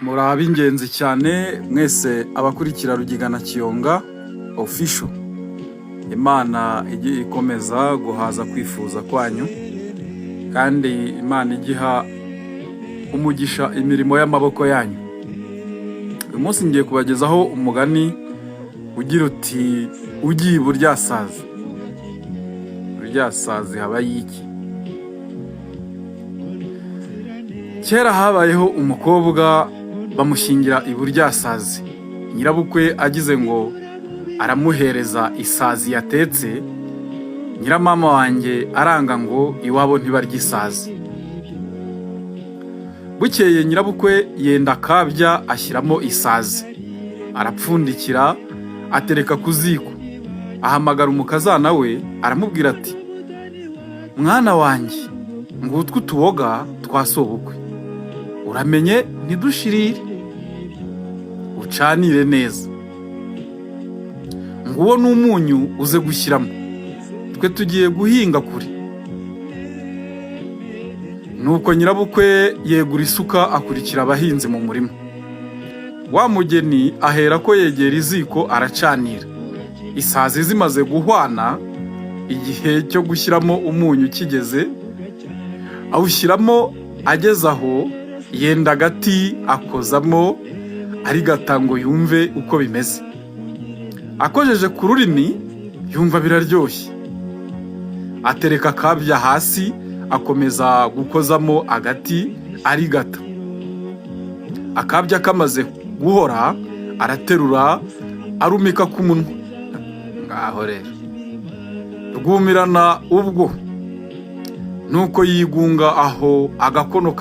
muri ab'ingenzi cyane mwese abakurikira Rugigana Kiyonga official. Imana igiye ikomeza guhaza kwifuza kwanyu, kandi Imana igiha umugisha imirimo y'amaboko yanyu. Uyu munsi ngiye kubagezaho umugani ugira uti ugiye buryasazi. Buryasazi haba yiki? Kera habayeho umukobwa bamushingira iburyasazi. Nyirabukwe agize ngo aramuhereza isazi yatetse, nyiramama wanjye aranga ngo iwabo ntibarya isazi. Bukeye nyirabukwe yenda kabya ashyiramo isazi, arapfundikira atereka ku ziko. Ahamagara umukazana we aramubwira ati, mwana wanjye, ngutwe utuboga twa sobukwe, uramenye ntidushirire, ucanire neza. Nguwo n'umunyu uze gushyiramo, twe tugiye guhinga kure. Nuko nyirabukwe yegura isuka akurikira abahinzi mu murima. Wa mugeni ahera ko yegera iziko aracanira. Isazi zimaze guhwana, igihe cyo gushyiramo umunyu kigeze, awushyiramo. Ageze aho yenda agati akozamo, arigata ngo yumve uko bimeze. Akojeje ku rurimi yumva biraryoshye, atereka akabya hasi akomeza gukozamo agati arigata. Akabya kamaze guhora araterura arumika ku munwa. Ngaho rero rwumirana ubwo, nuko yigunga aho agakono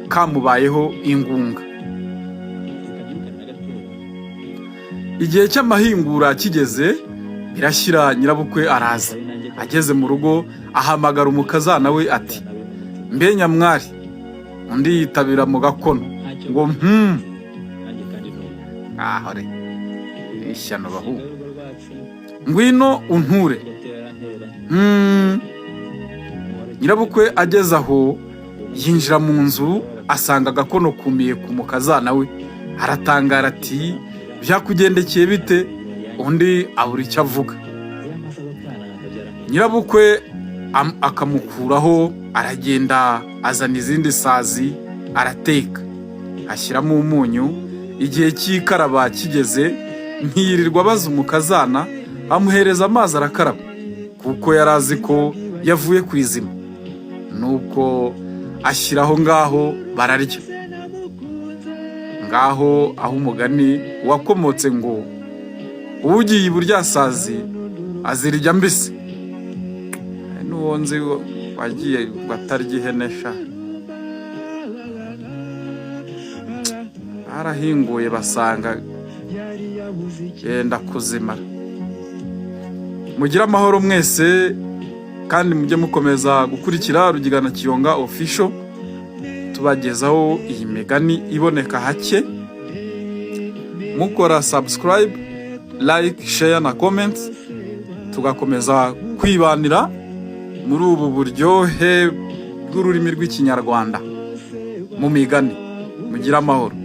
kamubayeho ingunga. Igihe cy'amahingura kigeze birashyira, nyirabukwe araza. Ageze mu rugo ahamagara umukazana we ati, mbe nyamwari. Undi yitabira mu gakono ngo aho re ishyano bahu, ngwino unture. Nyirabukwe ageze aho yinjira mu nzu asanga agakono kumiye ku mukazana we. Aratangara ati, byakugendekeye bite? Undi abura icyo avuga. Nyirabukwe akamukuraho, aragenda azana izindi sazi arateka, ashyiramo umunyu. Igihe cy'ikaraba kigeze, ntiyirirwa abaza umukazana, amuhereza amazi arakaraba, kuko yari azi ko yavuye ku izima. Nuko ashyiraho ngaho bararya. Ngaho aho umugani wakomotse ngo ugiye iburyasazi azirya mbisi. N'uwo nzi wagiye batarya ihene sha, arahinguye basanga yenda kuzimara. Mugire amahoro mwese, kandi mujye mukomeza gukurikira Rugigana Kiyonga official, tubagezaho iyi migani iboneka hake. Mukora subscribe, like, share na comment, tugakomeza kwibanira muri ubu buryohe bw'ururimi rw'ikinyarwanda mu migani. Mugire amahoro.